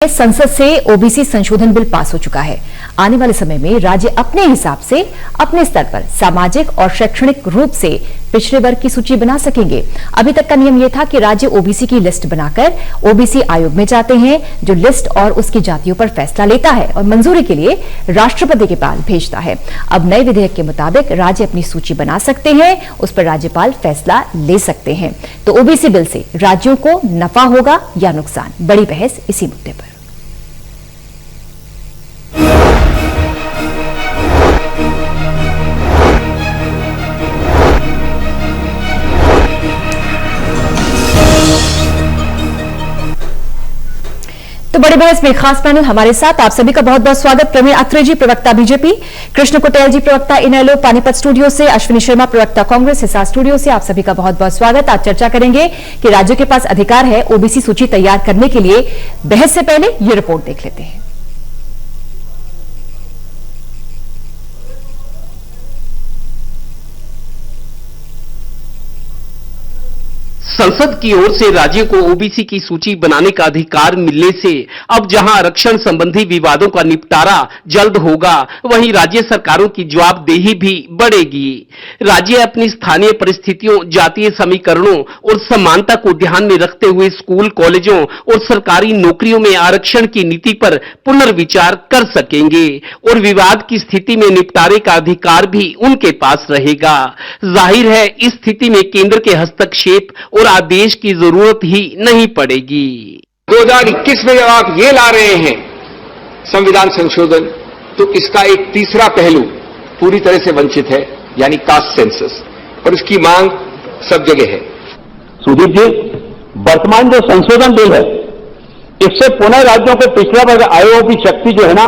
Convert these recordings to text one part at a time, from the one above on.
संसद से ओबीसी संशोधन बिल पास हो चुका है। आने वाले समय में राज्य अपने हिसाब से अपने स्तर पर सामाजिक और शैक्षणिक रूप से पिछड़े वर्ग की सूची बना सकेंगे। अभी तक का नियम यह था कि राज्य ओबीसी की लिस्ट बनाकर ओबीसी आयोग में जाते हैं, जो लिस्ट और उसकी जातियों पर फैसला लेता है और मंजूरी के लिए राष्ट्रपति के पास भेजता है। अब नए विधेयक के मुताबिक राज्य अपनी सूची बना सकते हैं, उस पर राज्यपाल फैसला ले सकते हैं। तो ओबीसी बिल से राज्यों को नफा होगा या नुकसान, बड़ी बहस इसी मुद्दे पर। तो बड़ी बहस में खास पैनल हमारे साथ, आप सभी का बहुत बहुत स्वागत। प्रवीण अत्रे जी, प्रवक्ता बीजेपी, कृष्ण कुटेल जी, प्रवक्ता इनेलो पानीपत स्टूडियो से, अश्विनी शर्मा, प्रवक्ता कांग्रेस हिसार स्टूडियो से, आप सभी का बहुत बहुत स्वागत। आज चर्चा करेंगे कि राज्यों के पास अधिकार है ओबीसी सूची तैयार करने के लिए। बहस से पहले ये रिपोर्ट देख लेते हैं। संसद की ओर से राज्यों को ओबीसी की सूची बनाने का अधिकार मिलने से अब जहां आरक्षण संबंधी विवादों का निपटारा जल्द होगा, वहीं राज्य सरकारों की जवाबदेही भी बढ़ेगी। राज्य अपनी स्थानीय परिस्थितियों, जातीय समीकरणों और समानता को ध्यान में रखते हुए स्कूल, कॉलेजों और सरकारी नौकरियों में आरक्षण की नीति पर पुनर्विचार कर सकेंगे और विवाद की स्थिति में निपटारे का अधिकार भी उनके पास रहेगा। जाहिर है, इस स्थिति में केंद्र के हस्तक्षेप और आदेश की जरूरत ही नहीं पड़ेगी। 2021 में जब आप ये ला रहे हैं संविधान संशोधन, तो इसका एक तीसरा पहलू पूरी तरह से वंचित है, यानी कास्ट सेंसस, और इसकी मांग सब जगह है। सुदीप जी, वर्तमान जो संशोधन बिल है, इससे पुनः राज्यों के पिछड़ा वर्ग आयोग की शक्ति जो है ना,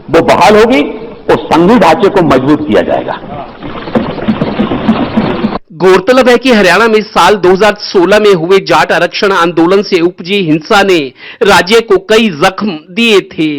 वो बहाल होगी और संघीय ढांचे को मजबूत किया जाएगा। गौरतलब है कि हरियाणा में साल 2016 में हुए जाट आरक्षण आंदोलन से उपजी हिंसा ने राज्य को कई जख्म दिए थे।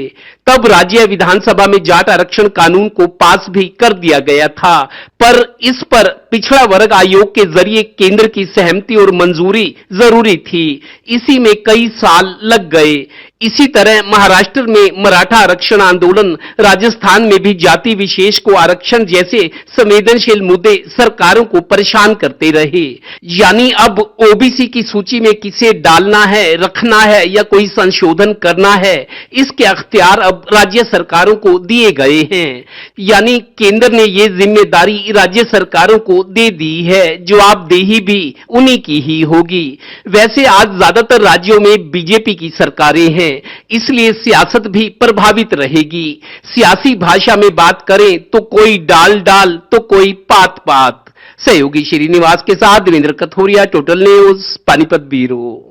तब राज्य विधानसभा में जाट आरक्षण कानून को पास भी कर दिया गया था, पर इस पर पिछड़ा वर्ग आयोग के जरिए केंद्र की सहमति और मंजूरी जरूरी थी। इसी में कई साल लग गए। इसी तरह महाराष्ट्र में मराठा आरक्षण आंदोलन, राजस्थान में भी जाति विशेष को आरक्षण जैसे संवेदनशील मुद्दे सरकारों को परेशान करते रहे। यानी अब ओबीसी की सूची में किसे डालना है, रखना है या कोई संशोधन करना है, इसके अख्तियार अब राज्य सरकारों को दिए गए हैं। यानी केंद्र ने ये जिम्मेदारी राज्य सरकारों को दे दी है, जवाबदेही भी उन्हीं की ही होगी। वैसे आज ज्यादातर राज्यों में बीजेपी की सरकारें हैं, इसलिए सियासत भी प्रभावित रहेगी। सियासी भाषा में बात करें तो कोई डाल डाल तो कोई पात पात। सहयोगी श्रीनिवास के साथ Devendra Kathoria, total news, Panipat bureau.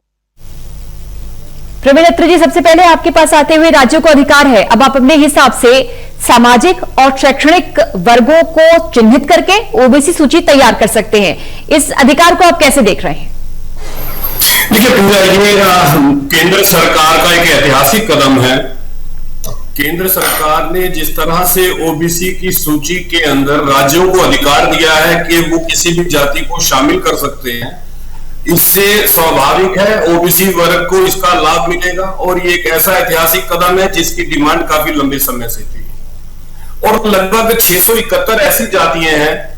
Praveen Atre ji, सबसे पहले आपके पास आते हुए, राज्यों को अधिकार है, अब आप अपने हिसाब से सामाजिक और शैक्षणिक वर्गों को चिन्हित करके ओबीसी सूची तैयार कर सकते हैं। इस अधिकार को आप कैसे देख रहे हैं? देखिए पूजा, ये केंद्र सरकार का एक ऐतिहासिक कदम है। केंद्र सरकार ने जिस तरह से ओबीसी की सूची के अंदर राज्यों को अधिकार दिया है कि वो किसी भी जाति को शामिल कर सकते हैं, इससे स्वाभाविक है ओबीसी वर्ग को इसका लाभ मिलेगा। और ये एक ऐसा ऐतिहासिक कदम है जिसकी डिमांड काफी लंबे समय से थी। और लगभग 671 ऐसी जातियां हैं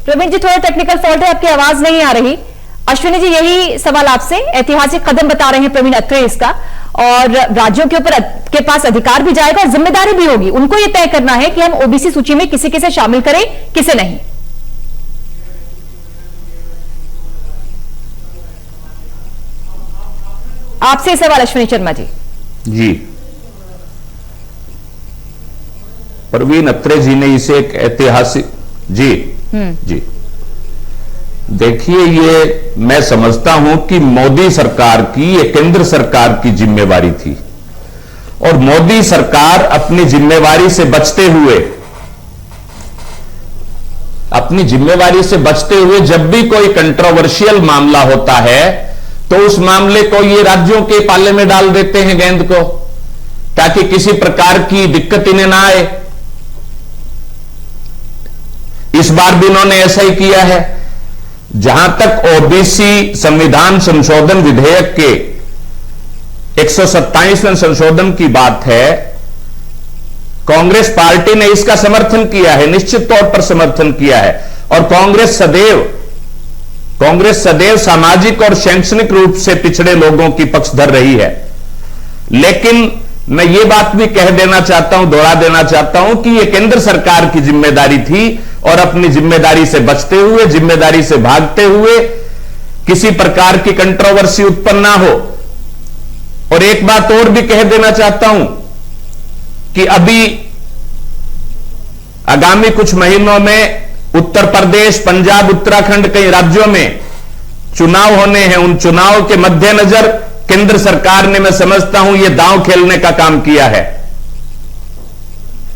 प्रवीण जी, थोड़ा टेक्निकल फॉल्ट है, आपकी आवाज नहीं आ रही। अश्विनी जी, यही सवाल आपसे, ऐतिहासिक कदम बता रहे हैं प्रवीण अत्रे इसका, और राज्यों के ऊपर के पास अधिकार भी जाएगा और जिम्मेदारी भी होगी, उनको यह तय करना है कि हम ओबीसी सूची में किसे किसे शामिल करें, किसे नहीं। आपसे सवाल अश्विनी शर्मा जी। जी, प्रवीण अत्रे जी ने इसे एक ऐतिहासिक, जी देखिए, ये मैं समझता हूं कि मोदी सरकार की, ये केंद्र सरकार की जिम्मेवारी थी, और मोदी सरकार अपनी जिम्मेवारी से बचते हुए जब भी कोई कंट्रोवर्शियल मामला होता है तो उस मामले को ये राज्यों के पाले में डाल देते हैं गेंद को, ताकि किसी प्रकार की दिक्कत इन्हें ना आए। इस बार भी इन्होंने ऐसा ही किया है। जहां तक ओबीसी संविधान संशोधन विधेयक के 127वें संशोधन की बात है, कांग्रेस पार्टी ने इसका समर्थन किया है, निश्चित तौर पर समर्थन किया है। और कांग्रेस सदैव सामाजिक और शैक्षणिक रूप से पिछड़े लोगों की पक्षधर रही है। लेकिन मैं ये बात भी कह देना चाहता हूं, दोहरा देना चाहता हूं कि यह केंद्र सरकार की जिम्मेदारी थी और अपनी जिम्मेदारी से बचते हुए, जिम्मेदारी से भागते हुए किसी प्रकार की कंट्रोवर्सी उत्पन्न ना हो। और एक बात और भी कह देना चाहता हूं कि अभी आगामी कुछ महीनों में उत्तर प्रदेश, पंजाब, उत्तराखंड कई राज्यों में चुनाव होने हैं। उन चुनाव के मद्देनजर केंद्र सरकार ने, मैं समझता हूं, यह दांव खेलने का काम किया है।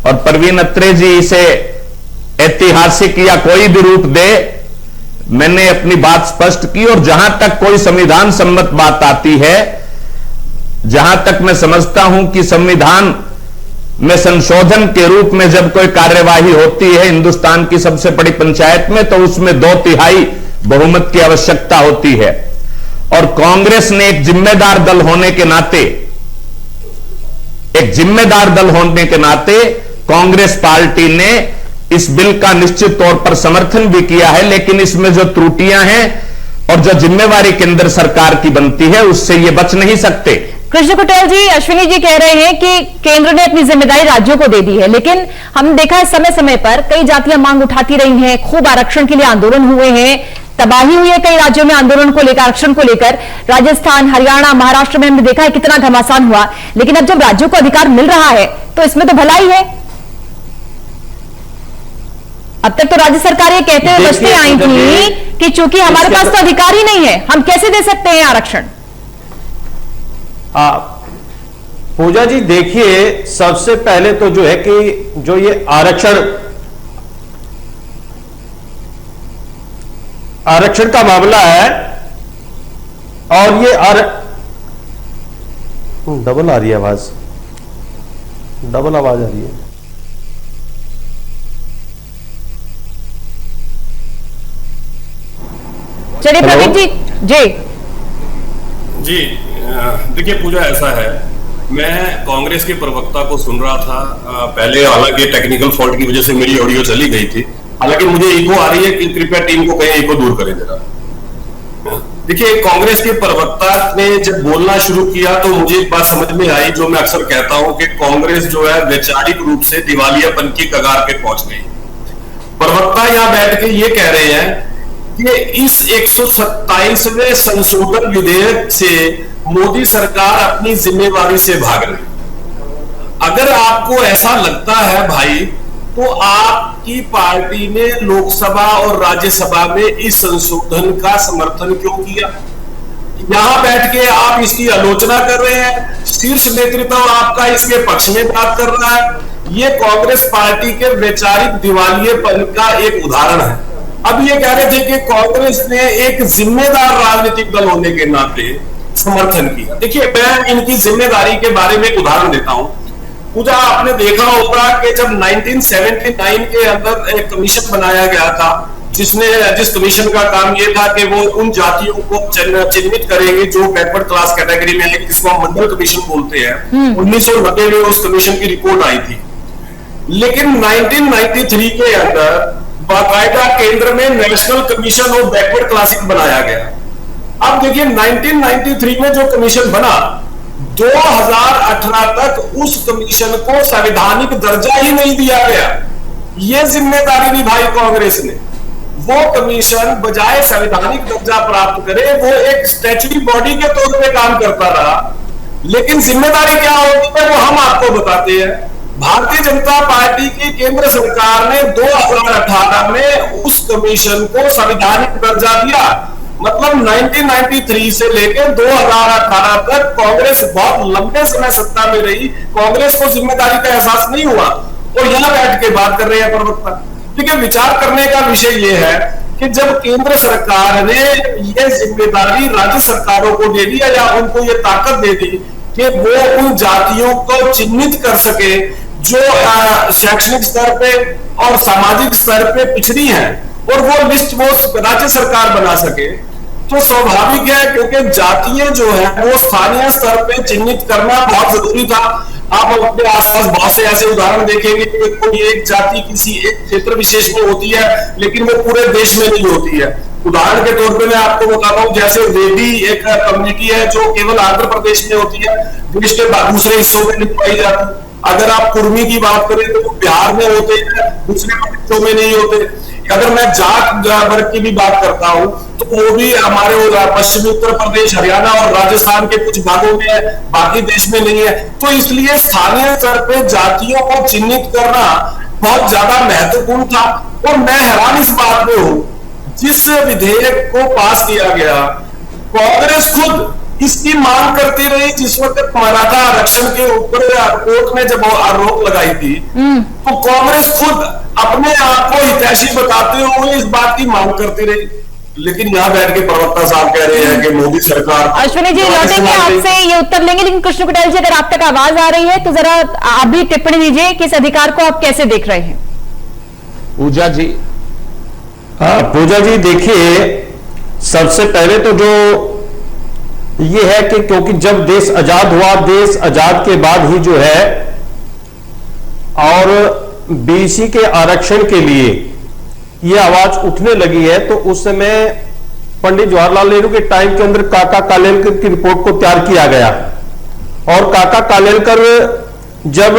और परवीन अत्रे जी इसे ऐतिहासिक या कोई भी रूप दे, मैंने अपनी बात स्पष्ट की। और जहां तक कोई संविधान सम्मत बात आती है, जहां तक मैं समझता हूं कि संविधान में संशोधन के रूप में जब कोई कार्यवाही होती है हिंदुस्तान की सबसे बड़ी पंचायत में, तो उसमें 2/3 बहुमत की आवश्यकता होती है। और कांग्रेस ने एक जिम्मेदार दल होने के नाते कांग्रेस पार्टी ने इस बिल का निश्चित तौर पर समर्थन भी किया है। लेकिन इसमें जो त्रुटियां हैं और जो जिम्मेवारी केंद्र सरकार की बनती है, उससे ये बच नहीं सकते। कृष्ण कुटेल जी, अश्विनी जी कह रहे हैं कि केंद्र ने अपनी जिम्मेदारी राज्यों को दे दी है, लेकिन हम देखा है समय समय पर कई जातियां मांग उठाती रही हैं, खूब आरक्षण के लिए आंदोलन हुए हैं, तबाही हुई है कई राज्यों में आंदोलन को लेकर, आरक्षण को लेकर। राजस्थान, हरियाणा, महाराष्ट्र में हमने देखा है कितना घमासान हुआ। लेकिन अब जब राज्यों को अधिकार मिल रहा है तो इसमें तो भलाई है। अब तक तो राज्य सरकार ये कहते हुए बचती आई थी कि चूंकि हमारे पास तो अधिकार ही नहीं है, हम कैसे दे सकते हैं आरक्षण। पूजा जी देखिए, सबसे पहले तो जो है कि जो ये आरक्षण का मामला है, और ये डबल आ रही है आवाज, डबल आवाज आ रही है। चलिए प्रदीप जी। जी देखिए पूजा, ऐसा है, मैं कांग्रेस के प्रवक्ता को सुन रहा था पहले, हालांकि टेक्निकल फॉल्ट की वजह से मेरी ऑडियो चली गई थी। हालांकि मुझे इको आ रही है कि कृपया टीम को कहीं इको दूर करें जरा। देखिए, कांग्रेस के प्रवक्ता ने जब बोलना शुरू किया तो मुझे एक बात समझ में आई, जो मैं अक्सर कहता हूं कि कांग्रेस जो है वैचारिक रूप से दिवालियापन की कगार पे पहुंच गई। प्रवक्ता यहां बैठ के ये कह रहे हैं कि इस 127वें संशोधन विधेयक से मोदी सरकार अपनी जिम्मेवारी से भाग रही। अगर आपको ऐसा लगता है भाई, तो आपकी पार्टी ने लोकसभा और राज्यसभा में इस संशोधन का समर्थन क्यों किया? यहां बैठ के आप इसकी आलोचना कर रहे हैं, शीर्ष नेतृत्व आपका इसके पक्ष में बात कर रहा है। यह कांग्रेस पार्टी के वैचारिक दिवालियेपन का एक उदाहरण है। अब ये कह रहे थे कि कांग्रेस ने एक जिम्मेदार राजनीतिक दल होने के नाते समर्थन किया। देखिए, मैं इनकी जिम्मेदारी के बारे में एक उदाहरण देता हूं। पूजा, आपने देखा होगा कि जब 1979 के अंदर एक कमीशन बनाया गया था, जिस कमीशन का काम यह था कि वो उन जातियों को चिन्हित करेंगे जो बैकवर्ड क्लास कैटेगरी में है, जिसको हम मंडल कमीशन बोलते हैं। 1990 में उस कमीशन की रिपोर्ट आई थी। लेकिन 1993 के अंदर बाकायदा केंद्र में national commission of backward classing बनाया गया। अब देखिए, 1993 में जो कमीशन बना, 2018 तक उस कमीशन को संवैधानिक दर्जा ही नहीं दिया गया। यह जिम्मेदारी निभाई कांग्रेस ने। वो कमीशन बजाय संवैधानिक दर्जा प्राप्त करे, वो एक स्टैट्यूटरी बॉडी के तौर पे काम करता रहा। लेकिन जिम्मेदारी क्या होती है वो हम आपको बताते हैं। भारतीय जनता पार्टी की केंद्र सरकार ने 2018 में उस कमीशन को संवैधानिक दर्जा दिया। मतलब 1993 से लेकर 2018 तक कांग्रेस बहुत लंबे समय सत्ता में रही, कांग्रेस को जिम्मेदारी का एहसास नहीं हुआ। और यहां बैठ के बात कर रहे हैं प्रवक्ता। देखिए, विचार करने का विषय यह है कि जब केंद्र सरकार ने यह जिम्मेदारी राज्य सरकारों को दे दी या उनको यह ताकत दे दी कि वो उन जातियों को चिन्हित कर सके जो शैक्षणिक स्तर पे और सामाजिक स्तर पे पिछड़ी हैं और वो लिस्ट वो राज्य सरकार बना सके, तो स्वाभाविक है, क्योंकि जातियां जो है वो स्थानीय स्तर पे चिन्हित करना बहुत जरूरी था। आप अपने आसपास बहुत से ऐसे उदाहरण देखेंगे कि कोई एक जाति किसी एक क्षेत्र विशेष में होती है लेकिन वो पूरे देश में नहीं होती है। उदाहरण के तौर पे मैं आपको बताता हूँ, जैसे रेडी एक कम्युनिटी है जो केवल आंध्र प्रदेश में होती है, देश के दूसरे हिस्सों में नहीं पाई जाती। अगर आप कुर्मी की बात करें तो वो बिहार में होते हैं, दूसरे हिस्सों में नहीं होते। अगर मैं जाट वर्ग की भी बात करता हूं तो वो भी हमारे पश्चिमी उत्तर प्रदेश, हरियाणा और राजस्थान के कुछ भागों में है, बाकी देश में नहीं है। तो इसलिए स्थानीय स्तर पे जातियों को चिन्हित करना बहुत ज्यादा महत्वपूर्ण था। और मैं हैरान इस बात में हूं, जिस विधेयक को पास किया गया, कांग्रेस खुद इसकी मांग करती रही। जिस वक्त मराठा आरक्षण के ऊपर कोर्ट ने जब आरोप लगाई थी तो कांग्रेस खुद अपने आप को हितैषी बताते हुए इस बात की मांग करती रही, लेकिन यहाँ बैठ के प्रवक्ता साहब कह रहे हैं कि मोदी सरकार। अश्विनी जी लौटेंगे आपसे ये उत्तर लेंगे, लेकिन कृष्ण पटेल जी, अगर आप तक आवाज आ रही है तो जरा आप भी टिप्पणी दीजिए कि इस अधिकार को आप कैसे देख रहे हैं। पूजा जी। पूजा जी देखिए, सबसे पहले तो जो ये है कि क्योंकि जब देश आजाद हुआ, देश आजाद के बाद ही जो है और बीसी के आरक्षण के लिए ये आवाज उठने लगी है, तो उस समय पंडित जवाहरलाल नेहरू के टाइम के अंदर काका कालेलकर की रिपोर्ट को तैयार किया गया। और काका कालेलकर जब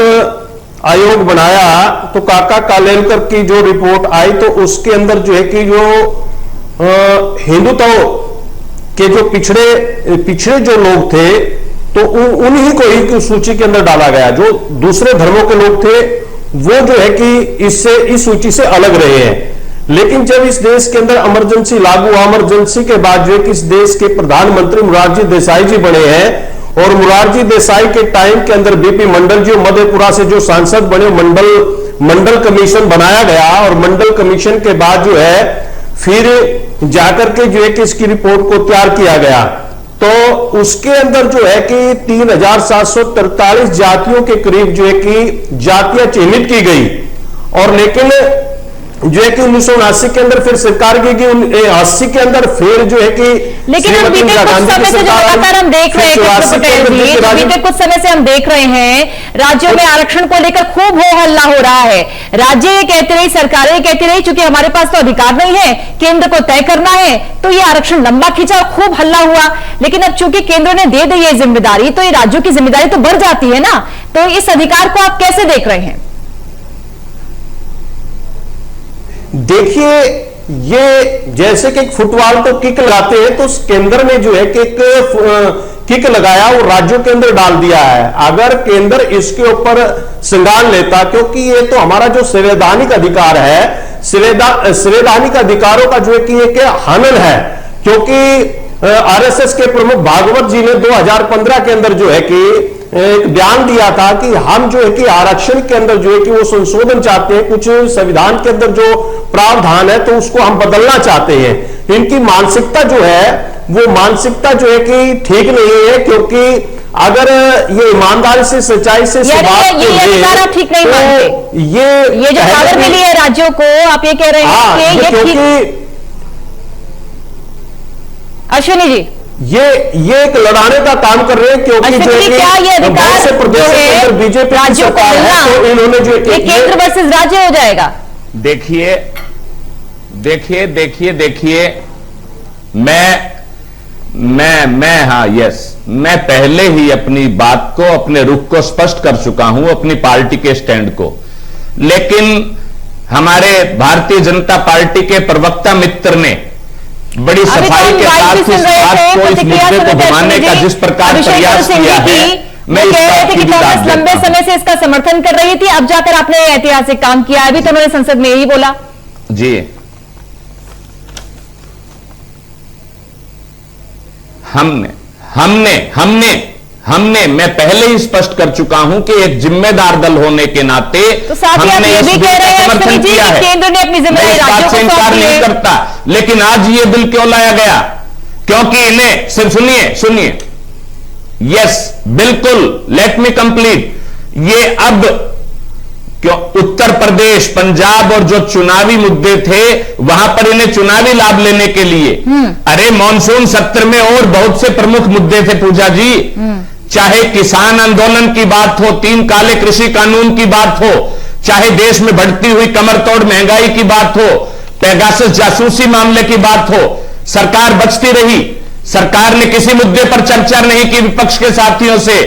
आयोग बनाया तो काका कालेलकर की जो रिपोर्ट आई तो उसके अंदर जो है कि जो हिंदुत्व के जो पिछड़े जो लोग थे तो उन्हीं को ही सूची के अंदर डाला गया। जो दूसरे धर्मों के लोग थे वो जो है कि इससे इस सूची से अलग रहे हैं। लेकिन जब इस देश के अंदर इमरजेंसी लागू हुआ, इमरजेंसी के बाद जो है कि इस देश के प्रधानमंत्री मोरारजी देसाई जी बने हैं और मोरारजी देसाई के टाइम के अंदर बीपी मंडल जी मधेपुरा से जो सांसद बने, मंडल कमीशन बनाया गया और मंडल कमीशन के बाद जो है फिर जाकर के जो है कि इसकी रिपोर्ट को तैयार किया गया। तो उसके अंदर जो है कि 3743 जातियों के करीब जो है कि जातियां चिन्हित की गई। और लेकिन जो है कि 1979 के अंदर फिर सरकार की 80 के अंदर फिर जो है कि लेकिन बीते कुछ समय से जो लगातार हम देख रहे हैं कृष्ण पटेल जी, बीते कुछ समय से हम देख रहे हैं राज्यों में आरक्षण को लेकर खूब हो हल्ला हो रहा है। राज्य ये कहते रही, सरकारें ये कहती रही, चूंकि हमारे पास तो अधिकार नहीं है, केंद्र को तय करना है, तो ये आरक्षण लंबा खींचा और खूब हल्ला हुआ। लेकिन अब चूंकि केंद्र ने दे दी है जिम्मेदारी, तो ये राज्यों की जिम्मेदारी तो बढ़ जाती है ना। तो इस अधिकार को आप कैसे देख रहे हैं? देखिए, ये जैसे कि फुटबॉल को किक लगाते हैं तो केंद्र ने जो है कि किक लगाया वो राज्यों के अंदर डाल दिया है। अगर केंद्र इसके ऊपर संज्ञान लेता, क्योंकि ये तो हमारा जो संवैधानिक अधिकार है, संवैधानिक अधिकारों का जो है कि एक हनन है। क्योंकि आरएसएस के प्रमुख भागवत जी ने 2015 के अंदर जो है कि एक बयान दिया था कि हम जो है कि आरक्षण के अंदर जो है कि वो संशोधन चाहते हैं, कुछ संविधान के अंदर जो प्रावधान है तो उसको हम बदलना चाहते हैं। इनकी मानसिकता जो है वो मानसिकता जो है कि ठीक नहीं है, क्योंकि अगर ये ईमानदारी से, सच्चाई से ठीक नहीं मानते, ये जो पावर मिली है राज्यों को, आप ये कह रहे हैं कि ये क्योंकि अश्विनी जी ये एक लड़ाने का काम कर रहे हैं, क्योंकि जो बहुत से प्रदेशों के अंदर बीजेपी की सरकार है तो इन्होंने जो केंद्र वर्सेस राज्य हो जाएगा। देखिए मैं हाँ यस, मैं पहले ही अपनी बात को, अपने रुख को स्पष्ट कर चुका हूं, अपनी पार्टी के स्टैंड को। लेकिन हमारे भारतीय जनता पार्टी के प्रवक्ता मित्र ने बड़ी सफाई के साथ इस बात को, इस मुद्दे को घुमाने का जिस प्रकार प्रयास किया है, मैं इस बात की भी दाद लंबे समय से इसका समर्थन कर रही थी, अब जाकर आपने ऐतिहासिक काम किया। अभी तो उन्होंने संसद में यही बोला जी। हमने मैं पहले ही स्पष्ट कर चुका हूं कि एक जिम्मेदार दल होने के नाते तो हमने इस बिल का समर्थन किया है। केंद्र ने अपनी जिम्मेदारी राज्यों को इनकार नहीं करता, लेकिन आज ये बिल क्यों लाया गया? क्योंकि इन्हें सिर्फ सुनिए यस बिल्कुल, लेट मी कंप्लीट। ये अब क्यों उत्तर प्रदेश, पंजाब और जो चुनावी मुद्दे थे वहां पर इन्हें चुनावी लाभ लेने के लिए, अरे मॉनसून सत्र में और बहुत से प्रमुख मुद्दे थे पूजा जी। चाहे किसान आंदोलन की बात हो, 3 काले कृषि कानून की बात हो, चाहे देश में बढ़ती हुई कमरतोड़ महंगाई की बात हो, पेगासस जासूसी मामले की बात हो, सरकार बचती रही। सरकार ने किसी मुद्दे पर चर्चा नहीं की विपक्ष के साथियों से।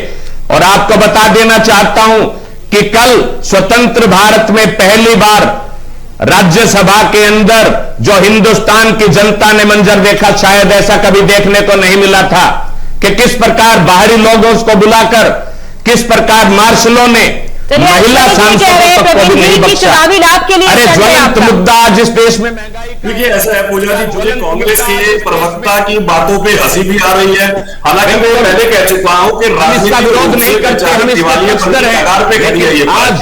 और आपको बता देना चाहता हूं कि कल स्वतंत्र भारत में पहली बार राज्यसभा के अंदर जो हिंदुस्तान की जनता ने मंजर देखा, शायद ऐसा कभी देखने को नहीं मिला था कि किस प्रकार बाहरी लोगों को बुलाकर किस प्रकार मार्शलों ने महिला सांसदों तक को भी नहीं बख्शा। चुनावी लाभ के लिए अरे ज्वलंत मुद्दा आज इस देश में महंगाई। देखिए ऐसा है पूजा जी, मुझे कांग्रेस के प्रवक्ता की बातों पे हंसी भी आ रही है। हालांकि मैं पहले कह चुका हूं कि इसका विरोध नहीं करते, हम सरकार पे खड़ी है ये आज।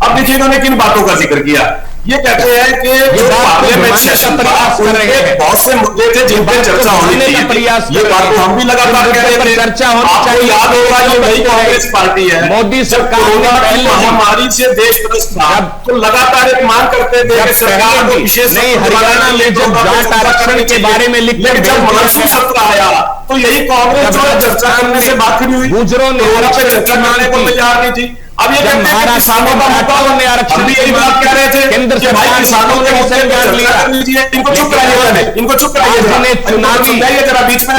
अब देखिए इन्होंने किन बातों का जिक्र किया। ये कहते हैं कि जो पार्लियामेंट सेशन था उनके बहुत से मुद्दे थे जिन पर चर्चा होनी चाहिए। ये बात तो हम भी लगातार कह रहे थे। चर्चा आपको याद होगा ये वही कांग्रेस पार्टी है। मोदी सरकार कोरोना की महामारी से देश त्रस्त था तो लगातार एक मांग करते थे कि सरकार को विशेष हरियाणा में जब जाट आरक्षण के बारे में लिखकर जब मानसून सत्र आया तो यही कांग्रेस जो चर्चा करने से बात खड़ी हुई, गुजरों ने चर्चा करने को तैयार नहीं थी। अब ये किसानों का मुद्दा ने आरक्षण भी यही बात कह रहे थे केंद्र कि भाई किसानों के मुद्दे पे चर्चा कर लीजिए, इनको चुप कराइए, इनको चुप कराइए, चुनावी जरा बीच में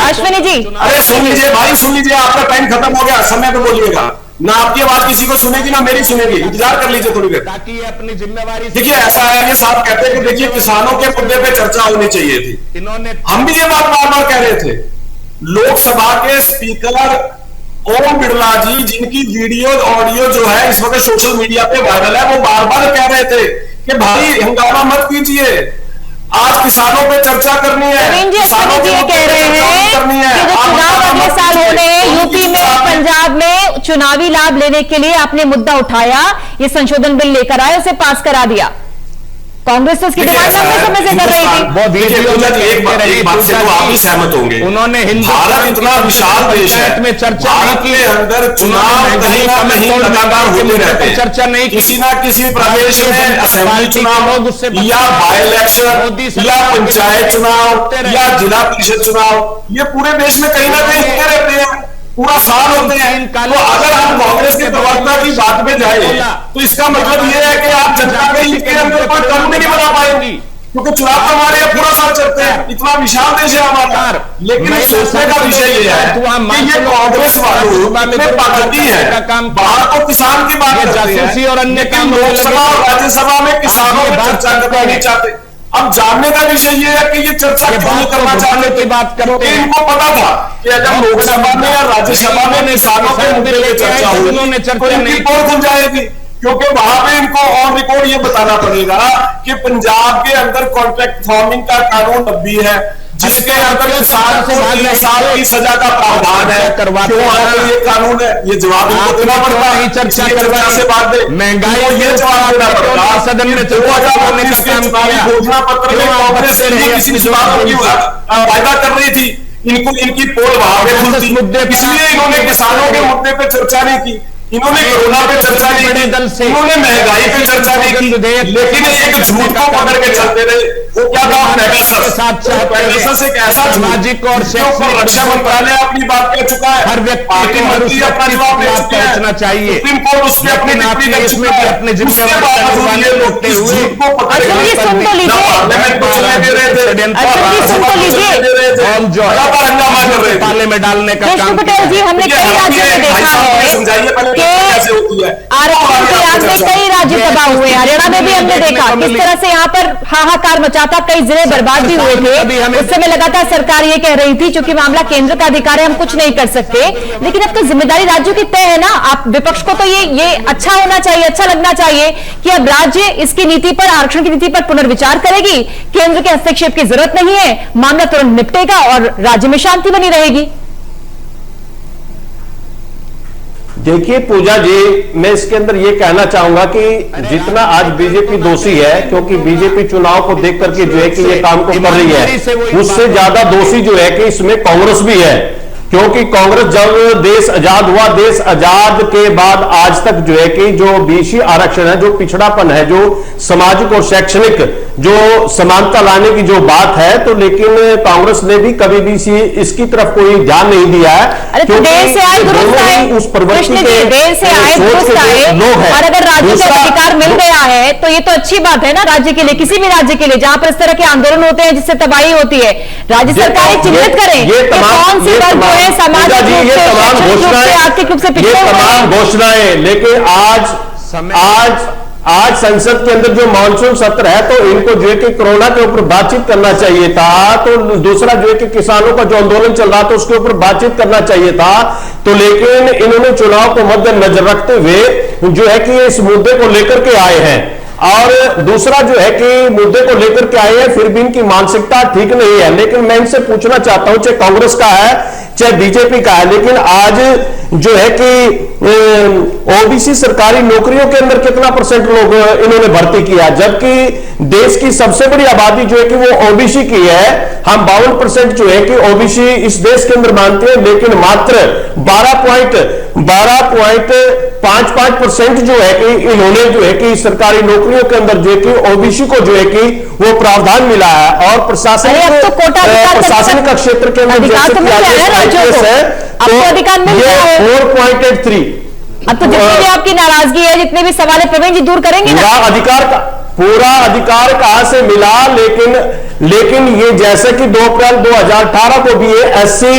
अश्विनी जी, अरे सुन लीजिए भाई, सुन लीजिए, आपका टाइम खत्म हो गया, समय पे बोलिएगा ना, आपकी आवाज किसी को सुनेगी ना मेरी सुनेगी, इंतजार कर लीजिए थोड़ी देर ताकि अपनी जिम्मेवारी। देखिए ऐसा है कि साहब कहते हैं कि देखिए किसानों के मुद्दे पे चर्चा होनी चाहिए थी। इन्होंने हम भी ये बात बार बार कह रहे थे। लोकसभा के स्पीकर ओम बिरला जी, जिनकी वीडियो ऑडियो जो है इस वक्त सोशल मीडिया पे वायरल है, वो बार बार कह रहे थे कि भाई हंगामा मत कीजिए, आज किसानों पे चर्चा करनी है। किसानों के कह रहे हैं कि जो चुनाव अगले साल होने हैं यूपी में, पंजाब में चुनावी लाभ लेने के लिए आपने मुद्दा उठाया, ये संशोधन बिल लेकर आए, उसे पास करा दिया। कांग्रेस तो इसकी डिमांड लंबे समय से कर रही थी। वो एक बात से तो आप भी सहमत होंगे, उन्होंने भारत इतना विशाल देश है में चर्चा के अंदर चुनाव कहीं ना कहीं लगातार होते रहते हैं, चर्चा नहीं, किसी ना किसी प्रदेश में असेंबली चुनाव या बाई इलेक्शन या पंचायत चुनाव या जिला परिषद चुनाव, ये पूरे देश में कहीं ना कहीं होते रहते हैं, पूरा साल होते हैं। तो अगर हम कांग्रेस के प्रवक्ता की बात में जाए तो इसका मतलब यह है कि आप जनता के हित के अंदर कोई कानून नहीं बना पाएंगी, क्योंकि चुनाव तो हमारे यहाँ पूरा साल चलते हैं, इतना विशाल देश है हमारा। लेकिन सोचने का विषय ये है कि ये कांग्रेस वालों में पागलती है, बाहर तो किसान की बात करते हैं और अन्य काम लोकसभा और राज्यसभा में किसानों में चर्चा करना नहीं चाहते। अब जानने का विषय ये है कि ये चर्चा क्यों नहीं करना चाहते की बात करते हैं। इनको पता था कि अगर लोकसभा में या राज्यसभा में किसानों के मुद्दे पे चर्चा हुई तो इनकी पोल खुल जाएगी, क्योंकि वहां पे इनको ऑन रिकॉर्ड ये बताना पड़ेगा कि पंजाब के अंदर कॉन्ट्रैक्ट फार्मिंग का कानून अब भी है, जिसके अंदर किसान को 3 साल की सजा का प्रावधान है। क्यों ये कानून है, ये जवाब इनको देना पड़ता है। चर्चा करने से बाद महंगाई को ये जवाब देना पड़ता है। सदन में 2019 के चुनावी घोषणा पत्र में कांग्रेस किसी चुनाव की वायदा कर रही थी, इनकी पोल वहां पे खुलती, इसलिए इन्होंने किसानों के मुद्दे पे चर्चा नहीं की, इन्होंने कोरोना पे चर्चा नहीं की, इन्होंने महंगाई पे चर्चा नहीं की, लेकिन एक झूठ को पकड़ के चलते रहे। वो क्या था, पेगासस एक ऐसा सामाजिक और रक्षा मंत्रालय अपनी बात कह चुका है, हर व्यक्ति मंत्री अपना जवाब दे चुके हैं, सुप्रीम कोर्ट उसमें अपनी टिप्पणी कर चुका है। उसके बावजूद ये लोग इस झूठ को पकड़ के पार्लियामेंट को चलने दे रहे थे, लगातार हंगामा कर रहे थे, ताले में डालने का काम। पटेल जी, हमने कई राज्यों में देखा है कैसे होती है आरक्षण के याद में कई राज्यसभा हुए, हरियाणा में भी हमने देखा किस तरह से यहाँ पर हाहाकार मचा था, कई जिले बर्बाद भी हुए थे। उस समय लगातार सरकार ये कह रही थी क्योंकि मामला केंद्र का अधिकार है, हम कुछ नहीं कर सकते, लेकिन अब तो जिम्मेदारी राज्यों की तय है ना। आप विपक्ष को तो ये अच्छा होना चाहिए, अच्छा लगना चाहिए कि अब राज्य इसकी नीति पर, आरक्षण की नीति पर पुनर्विचार करेगी, केंद्र के हस्तक्षेप की जरूरत नहीं है, मामला तुरंत निपटेगा और राज्य में शांति बनी रहेगी। देखिए पूजा जी, मैं इसके अंदर ये कहना चाहूंगा कि जितना आज बीजेपी दोषी है, क्योंकि बीजेपी चुनाव को देख करके जो है कि ये काम को कर रही है, उससे ज्यादा दोषी जो है कि इसमें कांग्रेस भी है। क्योंकि कांग्रेस जब देश आजाद हुआ, देश आजाद के बाद आज तक जो है कि जो बीसी आरक्षण है, जो पिछड़ापन है, जो सामाजिक और शैक्षणिक जो समानता लाने की जो बात है, तो लेकिन कांग्रेस ने भी कभी भी इसकी तरफ कोई ध्यान नहीं दिया है। अरे तो देर से आए दुरुस्त आए, उस प्रवृत्ति के देर से आए दुरुस्त आए, और अगर राज्य को अधिकार मिल गया है तो ये तो अच्छी बात है ना राज्य के लिए, किसी भी राज्य के लिए जहां पर इस तरह के आंदोलन होते हैं जिससे तबाही होती है। राज्य सरकारें चिन्हित करें कि कौन से वर्ग जो है सामाजिक रूप से, शैक्षणिक रूप से, आर्थिक रूप से पिछड़े हुए हैं। तमाम घोषणाएं, लेकिन आज संसद के अंदर जो मानसून सत्र है तो इनको जो है कि कोरोना के ऊपर बातचीत करना चाहिए था, तो दूसरा जो है कि किसानों का जो आंदोलन चल रहा था उसके ऊपर बातचीत करना चाहिए था, तो लेकिन इन्होंने चुनाव को मद्देनजर रखते हुए जो है कि इस मुद्दे को लेकर के आए हैं। और दूसरा जो है कि मुद्दे को लेकर के आए हैं, फिर भी इनकी मानसिकता ठीक नहीं है। लेकिन मैं इनसे पूछना चाहता हूं, चाहे कांग्रेस का है चाहे बीजेपी का है, लेकिन आज जो है कि ओबीसी सरकारी नौकरियों के अंदर कितना % लोग इन्होंने भर्ती किया, जबकि देश की सबसे बड़ी आबादी जो है कि वो ओबीसी की है। हम 52% जो है कि ओबीसी इस देश के अंदर मानते हैं, लेकिन मात्र 12.55% जो है कि इन्होंने जो है कि सरकारी नौकरियों के अंदर जो है कि ओबीसी को जो है कि वो प्रावधान मिला है। और प्रशासनिक का क्षेत्र के अंदर जैसे आपको अधिकार मिल गया है 4.83। अब तो जितनी भी आपकी नाराजगी है, जितने भी सवाल है, प्रवीण जी दूर करेंगे ना? पूरा अधिकार कहां से मिला? लेकिन ये जैसे कि 2 अप्रैल 2018 को भी ये एससी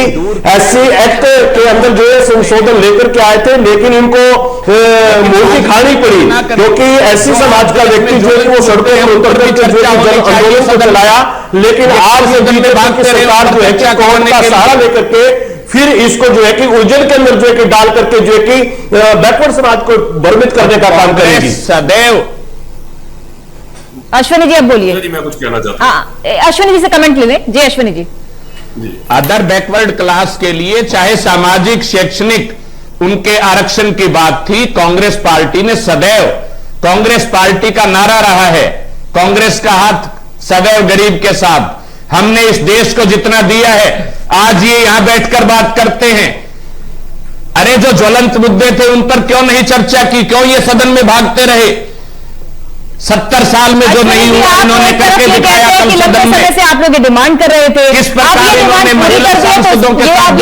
एक्ट के अंदर जो है संशोधन लेकर के आए थे, लेकिन इनको मूर्ति खानी पड़ी, क्योंकि एससी समाज का व्यक्ति जो है वो सड़कों पर उतर करके जो आंदोलन को चलाया। लेकिन आज ये बीजेपी की सरकार जो है कौन का सहारा लेकर के फिर इसको जो है कि उलझन के अंदर जो है कि डाल करके जो है कि बैकवर्ड समाज को भ्रमित करने का काम करेगी। सदैव अश्विनी जी अब बोलिए। जी मैं कुछ कहना चाहता हूं। हाँ, अश्विनी जी से कमेंट ले लें। जी Ashwini ji. Other backward class के लिए चाहे सामाजिक शैक्षणिक उनके आरक्षण की बात थी, कांग्रेस पार्टी ने सदैव, कांग्रेस पार्टी का नारा रहा है, कांग्रेस का हाथ सदैव गरीब के साथ। हमने इस देश को जितना दिया है, आज ये यहां बैठकर बात करते हैं। अरे जो ज्वलंत मुद्दे थे उन पर क्यों नहीं चर्चा की, क्यों ये सदन में भागते रहे? 70 साल में जो नहीं हुआ इन्होंने करके दिखाया कल सदन में। से आप लोग डिमांड कर रहे थे, किस प्रकार इन्होंने महिला सांसदों के साथ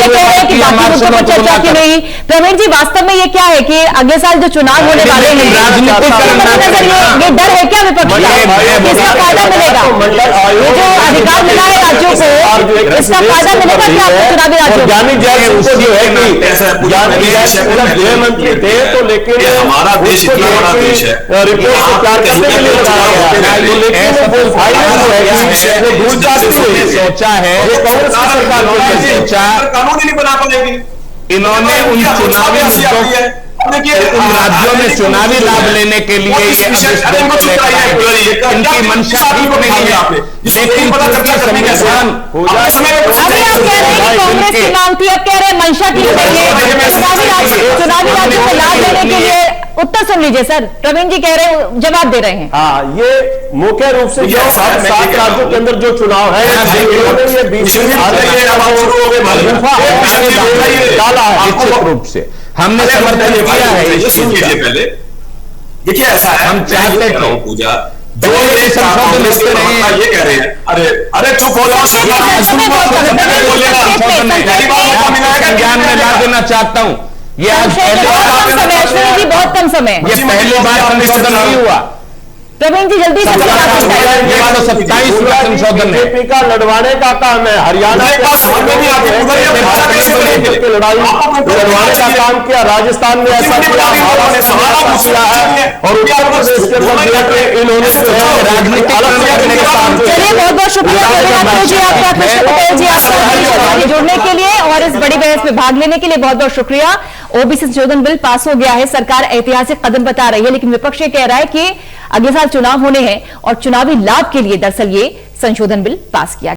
चर्चा की नहीं। प्रवीण जी वास्तव में ये क्या है कि अगले साल जो चुनाव होने वाले हैं, राजनीतिक ये डर है क्या विपक्ष का? इसका फायदा मिलेगा, ये जो अधिकार मिला है राज्यों को, इसका फायदा मिलेगा क्या आपको चुनावी राज्यों को? गृह मंत्री थे, तो लेकिन हमारा देश इतना बड़ा देश है, रिपोर्ट सोचा है कांग्रेस की सरकार सोचा कानून ही नहीं बना पाएगी। इन्होंने उन चुनावी मुद्दों उन राज्यों में चुनावी लाभ लेने के लिए इनकी मंशा ठीक नहीं है, लेकिन संविधान कांग्रेस की मांग थी, अब कह रहे हैं मंशा ठीक नहीं है। चुनावी राज्यों में लाभ लेने के लिए उत्तर सुन लीजिए सर, प्रवीण जी कह रहे हैं, जवाब दे रहे हैं। हाँ, ये मुख्य रूप से जो 7 राज्यों के अंदर जो चुनाव है डाला है निश्चित रूप से हमने समर्थन किया है। सुनिए पहले, देखिए ऐसा है, हम चाहते थे पूजा जो ये संशोधन लिखते रहे हैं, ये कह रहे हैं, अरे चुप हो जाओ, ज्ञान में ला देना चाहता हूं। ये आज जी बहुत कम समय, ये पहली बार संशोधन नहीं हुआ। प्रवीण जी जल्दी से 27वां संशोधन है। बीजेपी का लड़वाने का काम है, हरियाणा लड़वाने का काम किया, राजस्थान में ऐसा किया, महाराष्ट्र में किया है, और उत्तर प्रदेश के अंदर इन्होंने जो है राजनीतिक करने का काम। चलिए बहुत बहुत शुक्रिया आपका जुड़ने के लिए और इस बड़ी बहस में भाग लेने के लिए बहुत बहुत शुक्रिया। ओबीसी संशोधन बिल पास हो गया है, सरकार ऐतिहासिक कदम बता रही है, लेकिन विपक्ष ये कह रहा है कि अगले साल चुनाव होने हैं और चुनावी लाभ के लिए दरअसल ये संशोधन बिल पास किया